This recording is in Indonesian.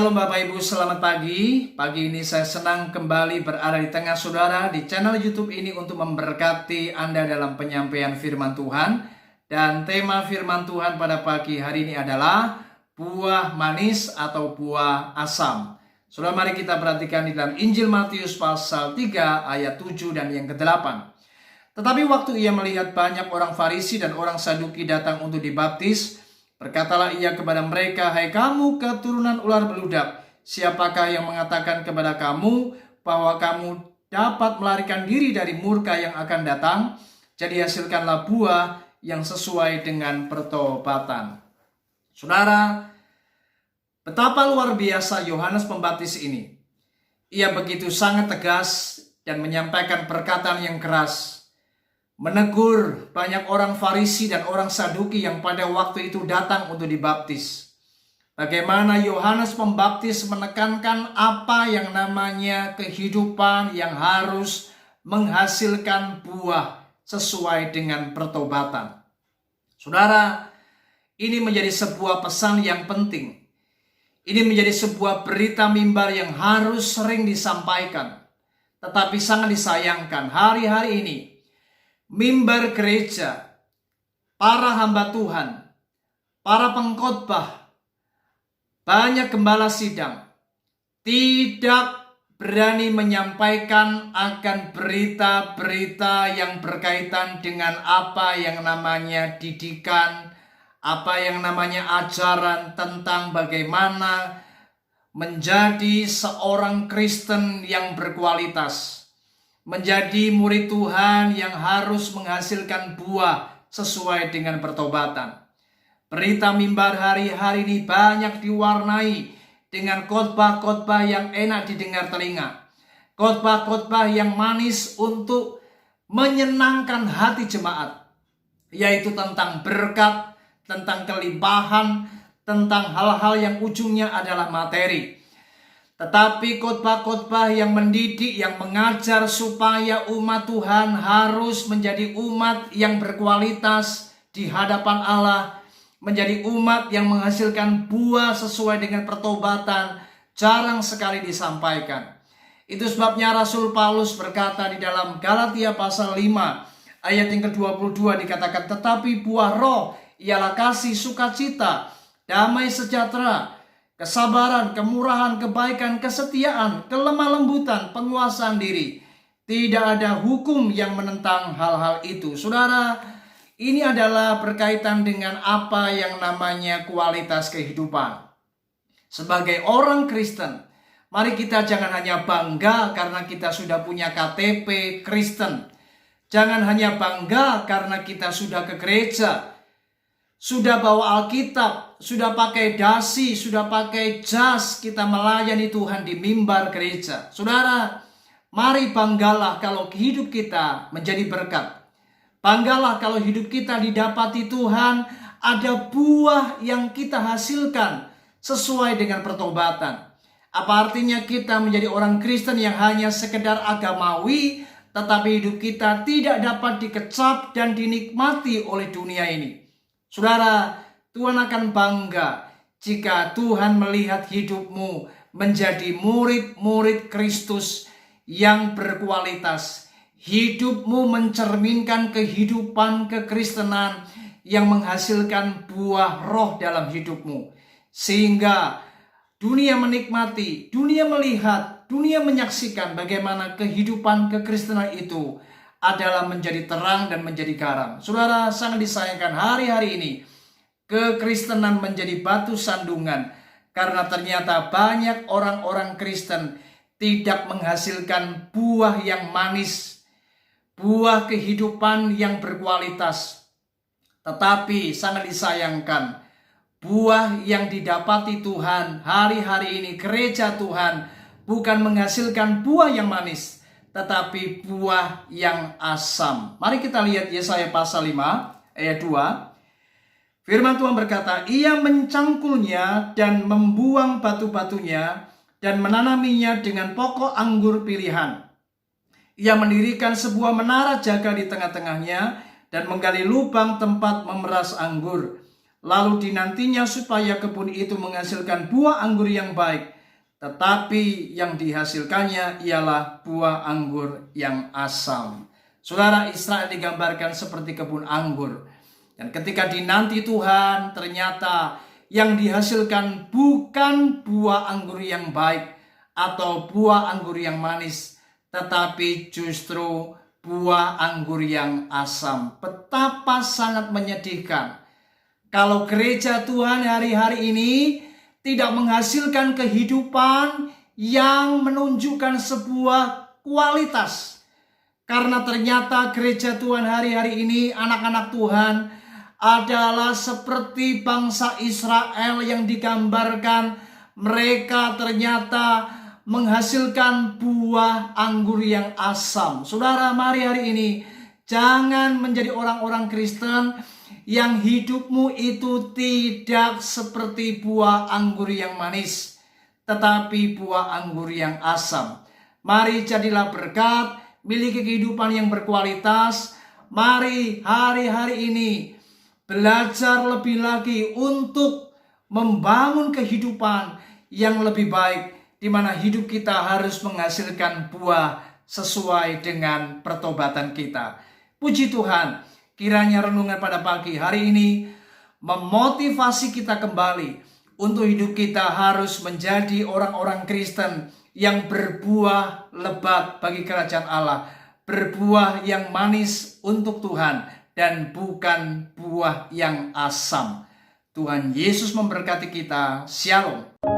Shalom Bapak Ibu, selamat pagi. Pagi ini saya senang kembali berada di tengah saudara di channel YouTube ini untuk memberkati Anda dalam penyampaian firman Tuhan. Dan tema firman Tuhan pada pagi hari ini adalah buah manis atau buah asam. Saudara, mari kita perhatikan di dalam Injil Matius pasal 3 ayat 7 dan yang ke-8. Tetapi waktu ia melihat banyak orang Farisi dan orang Saduki datang untuk dibaptis, berkatalah ia kepada mereka, "Hai kamu keturunan ular beludak, siapakah yang mengatakan kepada kamu bahwa kamu dapat melarikan diri dari murka yang akan datang? Jadi hasilkanlah buah yang sesuai dengan pertobatan." Saudara, betapa luar biasa Yohanes Pembaptis ini. Ia begitu sangat tegas dan menyampaikan perkataan yang keras, menegur banyak orang Farisi dan orang Saduki yang pada waktu itu datang untuk dibaptis. Bagaimana Yohanes Pembaptis menekankan apa yang namanya kehidupan yang harus menghasilkan buah sesuai dengan pertobatan. Saudara, ini menjadi sebuah pesan yang penting. Ini menjadi sebuah berita mimbar yang harus sering disampaikan. Tetapi sangat disayangkan hari-hari ini mimbar gereja, para hamba Tuhan, para pengkhotbah, banyak gembala sidang tidak berani menyampaikan akan berita-berita yang berkaitan dengan apa yang namanya didikan, apa yang namanya ajaran tentang bagaimana menjadi seorang Kristen yang berkualitas, menjadi murid Tuhan yang harus menghasilkan buah sesuai dengan pertobatan. Berita mimbar hari-hari ini banyak diwarnai dengan khotbah-khotbah yang enak didengar telinga, khotbah-khotbah yang manis untuk menyenangkan hati jemaat, yaitu tentang berkat, tentang kelimpahan, tentang hal-hal yang ujungnya adalah materi. Tetapi khotbah-khotbah yang mendidik, yang mengajar supaya umat Tuhan harus menjadi umat yang berkualitas di hadapan Allah, menjadi umat yang menghasilkan buah sesuai dengan pertobatan, jarang sekali disampaikan. Itu sebabnya Rasul Paulus berkata di dalam Galatia pasal 5 ayat yang ke-22 dikatakan, "Tetapi buah roh ialah kasih, sukacita, damai sejahtera, kesabaran, kemurahan, kebaikan, kesetiaan, kelemah lembutan, penguasaan diri. Tidak ada hukum yang menentang hal-hal itu." Saudara, ini adalah berkaitan dengan apa yang namanya kualitas kehidupan. Sebagai orang Kristen, mari kita jangan hanya bangga karena kita sudah punya KTP Kristen. Jangan hanya bangga karena kita sudah ke gereja, sudah bawa Alkitab, sudah pakai dasi, sudah pakai jas, kita melayani Tuhan di mimbar gereja. Saudara, mari banggalah kalau hidup kita menjadi berkat. Banggalah kalau hidup kita didapati Tuhan, ada buah yang kita hasilkan sesuai dengan pertobatan. Apa artinya kita menjadi orang Kristen yang hanya sekedar agamawi, tetapi hidup kita tidak dapat dikecap dan dinikmati oleh dunia ini? Saudara, Tuhan akan bangga jika Tuhan melihat hidupmu menjadi murid-murid Kristus yang berkualitas. Hidupmu mencerminkan kehidupan kekristenan yang menghasilkan buah roh dalam hidupmu. Sehingga dunia menikmati, dunia melihat, dunia menyaksikan bagaimana kehidupan kekristenan itu adalah menjadi terang dan menjadi garam. Saudara, sangat disayangkan hari-hari ini kekristenan menjadi batu sandungan karena ternyata banyak orang-orang Kristen tidak menghasilkan buah yang manis, buah kehidupan yang berkualitas. Tetapi sangat disayangkan, buah yang didapati Tuhan hari-hari ini, gereja Tuhan, bukan menghasilkan buah yang manis, tetapi buah yang asam. Mari kita lihat Yesaya pasal 5 ayat 2. Firman Tuhan berkata, "Ia mencangkulnya dan membuang batu-batunya dan menanaminya dengan pokok anggur pilihan. Ia mendirikan sebuah menara jaga di tengah-tengahnya dan menggali lubang tempat memeras anggur. Lalu dinantinya supaya kebun itu menghasilkan buah anggur yang baik tetapi yang dihasilkannya ialah buah anggur yang asam. Saudara, Israel digambarkan seperti kebun anggur. Dan ketika dinanti Tuhan, ternyata yang dihasilkan bukan buah anggur yang baik atau buah anggur yang manis, tetapi justru buah anggur yang asam. Betapa sangat menyedihkan kalau gereja Tuhan hari-hari ini tidak menghasilkan kehidupan yang menunjukkan sebuah kualitas. Karena ternyata gereja Tuhan hari-hari ini, anak-anak Tuhan adalah seperti bangsa Israel yang digambarkan. Mereka ternyata menghasilkan buah anggur yang asam. Saudara, mari hari ini jangan menjadi orang-orang Kristen yang hidupmu itu tidak seperti buah anggur yang manis, tetapi buah anggur yang asam. Mari jadilah berkat, miliki kehidupan yang berkualitas. Mari hari-hari ini belajar lebih lagi untuk membangun kehidupan yang lebih baik, di mana hidup kita harus menghasilkan buah sesuai dengan pertobatan kita. Puji Tuhan. Kiranya renungan pada pagi hari ini memotivasi kita kembali untuk hidup kita harus menjadi orang-orang Kristen yang berbuah lebat bagi kerajaan Allah, berbuah yang manis untuk Tuhan dan bukan buah yang asam. Tuhan Yesus memberkati kita. Shalom.